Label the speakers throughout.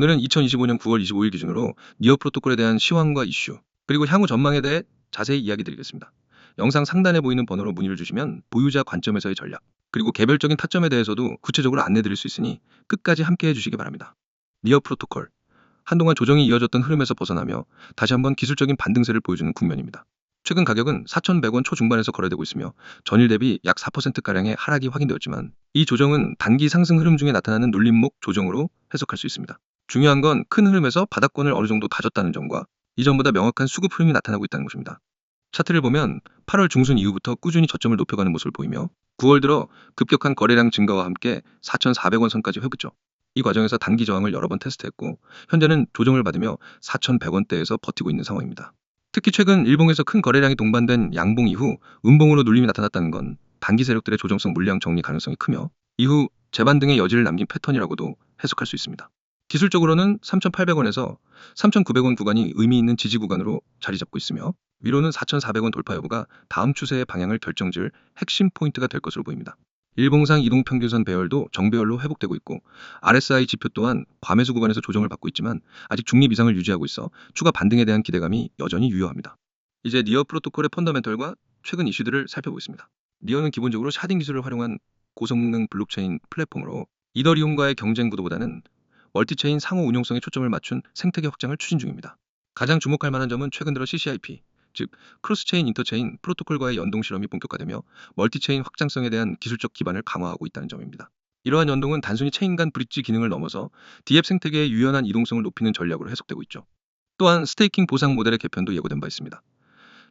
Speaker 1: 오늘은 2025년 9월 25일 기준으로 니어 프로토콜에 대한 시황과 이슈, 그리고 향후 전망에 대해 자세히 이야기 드리겠습니다. 영상 상단에 보이는 번호로 문의를 주시면 보유자 관점에서의 전략, 그리고 개별적인 타점에 대해서도 구체적으로 안내 드릴 수 있으니 끝까지 함께 해주시기 바랍니다. 니어 프로토콜, 한동안 조정이 이어졌던 흐름에서 벗어나며 다시 한번 기술적인 반등세를 보여주는 국면입니다. 최근 가격은 4,100원 초중반에서 거래되고 있으며 전일 대비 약 4%가량의 하락이 확인되었지만 이 조정은 단기 상승 흐름 중에 나타나는 눌림목 조정으로 해석할 수 있습니다. 중요한 건 큰 흐름에서 바닥권을 어느 정도 다졌다는 점과 이전보다 명확한 수급 흐름이 나타나고 있다는 것입니다. 차트를 보면 8월 중순 이후부터 꾸준히 저점을 높여가는 모습을 보이며 9월 들어 급격한 거래량 증가와 함께 4,400원 선까지 회복했죠. 이 과정에서 단기 저항을 여러 번 테스트했고 현재는 조정을 받으며 4,100원대에서 버티고 있는 상황입니다. 특히 최근 일봉에서 큰 거래량이 동반된 양봉 이후 음봉으로 눌림이 나타났다는 건 단기 세력들의 조정성 물량 정리 가능성이 크며 이후 재반등의 여지를 남긴 패턴이라고도 해석할 수 있습니다. 기술적으로는 3,800원에서 3,900원 구간이 의미 있는 지지 구간으로 자리 잡고 있으며 위로는 4,400원 돌파 여부가 다음 추세의 방향을 결정지을 핵심 포인트가 될 것으로 보입니다. 일봉상 이동평균선 배열도 정배열로 회복되고 있고 RSI 지표 또한 과매수 구간에서 조정을 받고 있지만 아직 중립 이상을 유지하고 있어 추가 반등에 대한 기대감이 여전히 유효합니다. 이제 니어 프로토콜의 펀더멘털과 최근 이슈들을 살펴보겠습니다. 니어는 기본적으로 샤딩 기술을 활용한 고성능 블록체인 플랫폼으로 이더리움과의 경쟁 구도보다는 멀티체인 상호 운용성에 초점을 맞춘 생태계 확장을 추진 중입니다. 가장 주목할 만한 점은 최근 들어 CCIP, 즉 크로스체인 인터체인 프로토콜과의 연동 실험이 본격화되며 멀티체인 확장성에 대한 기술적 기반을 강화하고 있다는 점입니다. 이러한 연동은 단순히 체인 간 브릿지 기능을 넘어서 DF 생태계의 유연한 이동성을 높이는 전략으로 해석되고 있죠. 또한 스테이킹 보상 모델의 개편도 예고된 바 있습니다.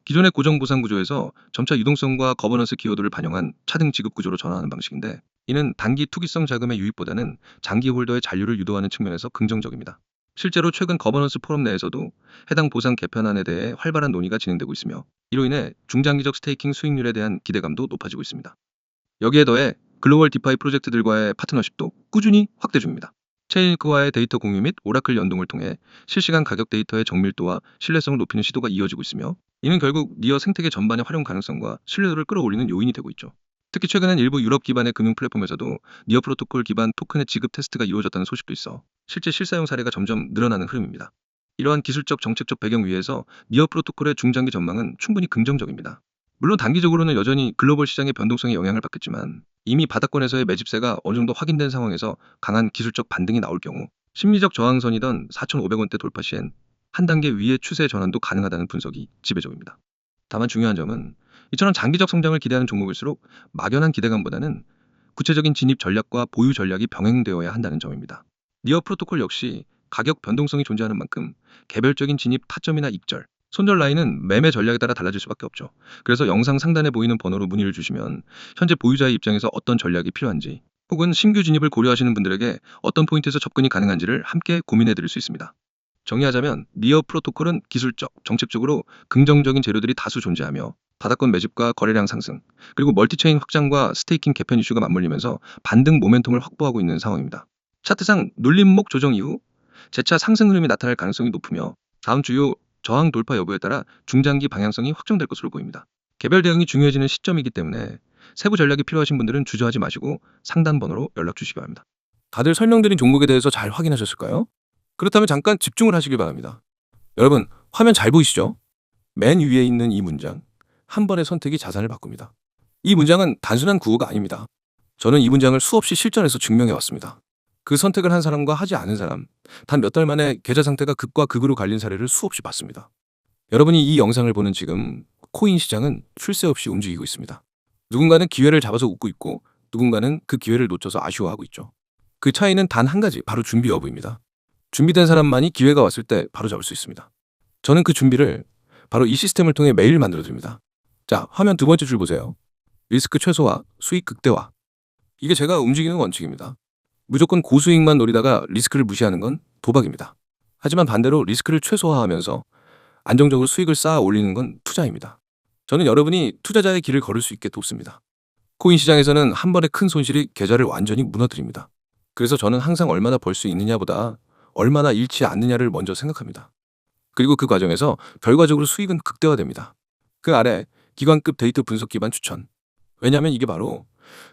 Speaker 1: 기존의 고정 보상 구조에서 점차 유동성과 거버넌스 기여도를 반영한 차등 지급 구조로 전환하는 방식인데 이는 단기 투기성 자금의 유입보다는 장기 홀더의 잔류를 유도하는 측면에서 긍정적입니다. 실제로 최근 거버넌스 포럼 내에서도 해당 보상 개편안에 대해 활발한 논의가 진행되고 있으며 이로 인해 중장기적 스테이킹 수익률에 대한 기대감도 높아지고 있습니다. 여기에 더해 글로벌 디파이 프로젝트들과의 파트너십도 꾸준히 확대 중입니다. 체인리크와의 데이터 공유 및 오라클 연동을 통해 실시간 가격 데이터의 정밀도와 신뢰성을 높이는 시도가 이어지고 있으며 이는 결국 니어 생태계 전반의 활용 가능성과 신뢰도를 끌어올리는 요인이 되고 있죠. 특히 최근엔 일부 유럽 기반의 금융 플랫폼에서도 니어 프로토콜 기반 토큰의 지급 테스트가 이루어졌다는 소식도 있어 실제 실사용 사례가 점점 늘어나는 흐름입니다. 이러한 기술적 정책적 배경 위에서 니어 프로토콜의 중장기 전망은 충분히 긍정적입니다. 물론 단기적으로는 여전히 글로벌 시장의 변동성에 영향을 받겠지만 이미 바닥권에서의 매집세가 어느 정도 확인된 상황에서 강한 기술적 반등이 나올 경우 심리적 저항선이던 4,500원대 돌파 시엔 한 단계 위의 추세 전환도 가능하다는 분석이 지배적입니다. 다만 중요한 점은 이처럼 장기적 성장을 기대하는 종목일수록 막연한 기대감보다는 구체적인 진입 전략과 보유 전략이 병행되어야 한다는 점입니다. 니어 프로토콜 역시 가격 변동성이 존재하는 만큼 개별적인 진입 타점이나 익절, 손절 라인은 매매 전략에 따라 달라질 수밖에 없죠. 그래서 영상 상단에 보이는 번호로 문의를 주시면 현재 보유자의 입장에서 어떤 전략이 필요한지 혹은 신규 진입을 고려하시는 분들에게 어떤 포인트에서 접근이 가능한지를 함께 고민해 드릴 수 있습니다. 정리하자면 니어 프로토콜은 기술적, 정책적으로 긍정적인 재료들이 다수 존재하며 바닥권 매집과 거래량 상승, 그리고 멀티체인 확장과 스테이킹 개편 이슈가 맞물리면서 반등 모멘텀을 확보하고 있는 상황입니다. 차트상 눌림목 조정 이후 재차 상승 흐름이 나타날 가능성이 높으며 다음 주요 저항 돌파 여부에 따라 중장기 방향성이 확정될 것으로 보입니다. 개별 대응이 중요해지는 시점이기 때문에 세부 전략이 필요하신 분들은 주저하지 마시고 상단 번호로 연락 주시기 바랍니다. 다들 설명드린 종목에 대해서 잘 확인하셨을까요? 그렇다면 잠깐 집중을 하시길 바랍니다. 여러분, 화면 잘 보이시죠? 맨 위에 있는 이 문장, 한 번의 선택이 자산을 바꿉니다. 이 문장은 단순한 구호가 아닙니다. 저는 이 문장을 수없이 실전에서 증명해 왔습니다. 그 선택을 한 사람과 하지 않은 사람, 단 몇 달 만에 계좌 상태가 극과 극으로 갈린 사례를 수없이 봤습니다. 여러분이 이 영상을 보는 지금 코인 시장은 쉴 새 없이 움직이고 있습니다. 누군가는 기회를 잡아서 웃고 있고 누군가는 그 기회를 놓쳐서 아쉬워하고 있죠. 그 차이는 단 한 가지, 바로 준비 여부입니다. 준비된 사람만이 기회가 왔을 때 바로 잡을 수 있습니다. 저는 그 준비를 바로 이 시스템을 통해 매일 만들어 드립니다. 자, 화면 두 번째 줄 보세요. 리스크 최소화, 수익 극대화. 이게 제가 움직이는 원칙입니다. 무조건 고수익만 노리다가 리스크를 무시하는 건 도박입니다. 하지만 반대로 리스크를 최소화하면서 안정적으로 수익을 쌓아 올리는 건 투자입니다. 저는 여러분이 투자자의 길을 걸을 수 있게 돕습니다. 코인 시장에서는 한 번의 큰 손실이 계좌를 완전히 무너뜨립니다. 그래서 저는 항상 얼마나 벌 수 있느냐보다 얼마나 잃지 않느냐를 먼저 생각합니다. 그리고 그 과정에서 결과적으로 수익은 극대화됩니다. 그 아래 기관급 데이터 분석 기반 추천. 왜냐하면 이게 바로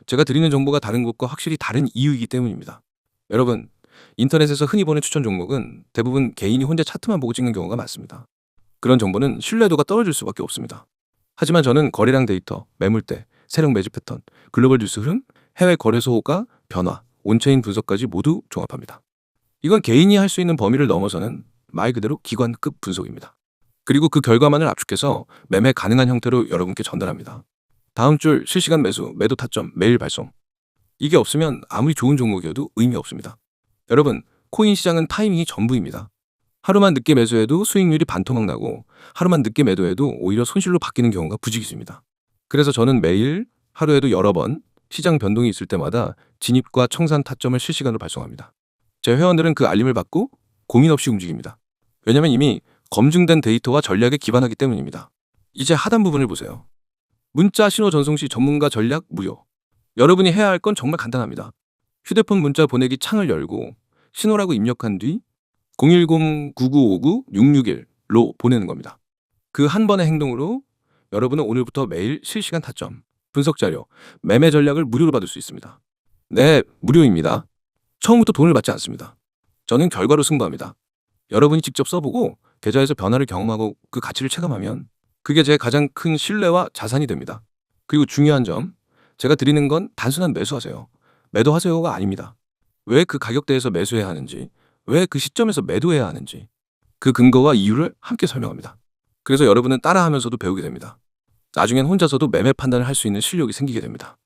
Speaker 1: 제가 드리는 정보가 다른 곳과 확실히 다른 이유이기 때문입니다. 여러분, 인터넷에서 흔히 보는 추천 종목은 대부분 개인이 혼자 차트만 보고 찍는 경우가 많습니다. 그런 정보는 신뢰도가 떨어질 수밖에 없습니다. 하지만 저는 거래량 데이터, 매물대, 세력 매집 패턴, 글로벌 뉴스 흐름, 해외 거래소 호가, 변화, 온체인 분석까지 모두 종합합니다. 이건 개인이 할 수 있는 범위를 넘어서는 말 그대로 기관급 분석입니다. 그리고 그 결과만을 압축해서 매매 가능한 형태로 여러분께 전달합니다. 다음 줄 실시간 매수, 매도 타점, 매일 발송. 이게 없으면 아무리 좋은 종목이어도 의미 없습니다. 여러분, 코인 시장은 타이밍이 전부입니다. 하루만 늦게 매수해도 수익률이 반토막 나고 하루만 늦게 매도해도 오히려 손실로 바뀌는 경우가 부지기수입니다. 그래서 저는 매일 하루에도 여러 번 시장 변동이 있을 때마다 진입과 청산 타점을 실시간으로 발송합니다. 제 회원들은 그 알림을 받고 고민 없이 움직입니다. 왜냐면 이미 검증된 데이터와 전략에 기반하기 때문입니다. 이제 하단 부분을 보세요. 문자 신호 전송 시 전문가 전략 무료. 여러분이 해야 할 건 정말 간단합니다. 휴대폰 문자 보내기 창을 열고 신호라고 입력한 뒤 010-9959-661로 보내는 겁니다. 그 한 번의 행동으로 여러분은 오늘부터 매일 실시간 타점, 분석 자료, 매매 전략을 무료로 받을 수 있습니다. 네, 무료입니다. 처음부터 돈을 받지 않습니다. 저는 결과로 승부합니다. 여러분이 직접 써보고 계좌에서 변화를 경험하고 그 가치를 체감하면 그게 제 가장 큰 신뢰와 자산이 됩니다. 그리고 중요한 점, 제가 드리는 건 단순한 매수하세요, 매도하세요가 아닙니다. 왜 그 가격대에서 매수해야 하는지, 왜 그 시점에서 매도해야 하는지 그 근거와 이유를 함께 설명합니다. 그래서 여러분은 따라하면서도 배우게 됩니다. 나중엔 혼자서도 매매 판단을 할 수 있는 실력이 생기게 됩니다.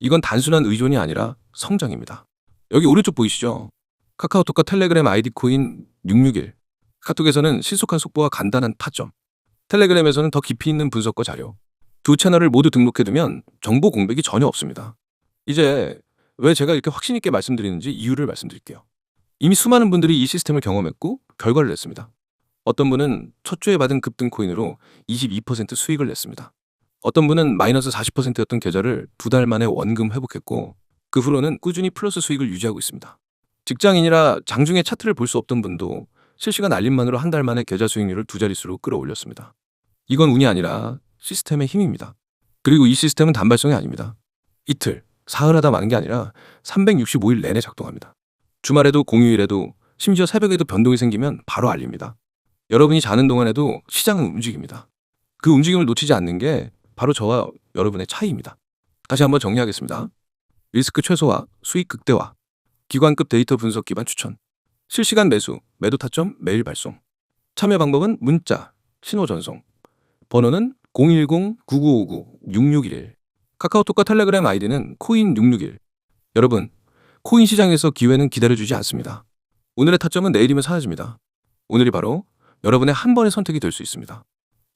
Speaker 1: 이건 단순한 의존이 아니라 성장입니다. 여기 오른쪽 보이시죠? 카카오톡과 텔레그램 아이디 코인 661. 카톡에서는 신속한 속보와 간단한 타점, 텔레그램에서는 더 깊이 있는 분석과 자료. 두 채널을 모두 등록해두면 정보 공백이 전혀 없습니다. 이제 왜 제가 이렇게 확신 있게 말씀드리는지 이유를 말씀드릴게요. 이미 수많은 분들이 이 시스템을 경험했고 결과를 냈습니다. 어떤 분은 첫 주에 받은 급등 코인으로 22% 수익을 냈습니다. 어떤 분은 마이너스 40%였던 계좌를 2달 만에 원금 회복했고 그 후로는 꾸준히 플러스 수익을 유지하고 있습니다. 직장인이라 장중에 차트를 볼 수 없던 분도 실시간 알림만으로 한 달 만에 계좌 수익률을 2자릿수로 끌어올렸습니다. 이건 운이 아니라 시스템의 힘입니다. 그리고 이 시스템은 단발성이 아닙니다. 이틀, 사흘하다 마는 게 아니라 365일 내내 작동합니다. 주말에도 공휴일에도 심지어 새벽에도 변동이 생기면 바로 알립니다. 여러분이 자는 동안에도 시장은 움직입니다. 그 움직임을 놓치지 않는 게 바로 저와 여러분의 차이입니다. 다시 한번 정리하겠습니다. 리스크 최소화, 수익 극대화, 기관급 데이터 분석 기반 추천, 실시간 매수, 매도 타점 매일 발송. 참여 방법은 문자, 신호 전송. 번호는 010-9959-6611. 카카오톡과 텔레그램 아이디는 코인661. 여러분, 코인 시장에서 기회는 기다려주지 않습니다. 오늘의 타점은 내일이면 사라집니다. 오늘이 바로 여러분의 한 번의 선택이 될 수 있습니다.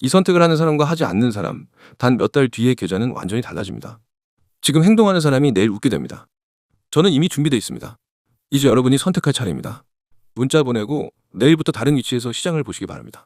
Speaker 1: 이 선택을 하는 사람과 하지 않는 사람, 단 몇 달 뒤의 계좌는 완전히 달라집니다. 지금 행동하는 사람이 내일 웃게 됩니다. 저는 이미 준비되어 있습니다. 이제 여러분이 선택할 차례입니다. 문자 보내고 내일부터 다른 위치에서 시장을 보시기 바랍니다.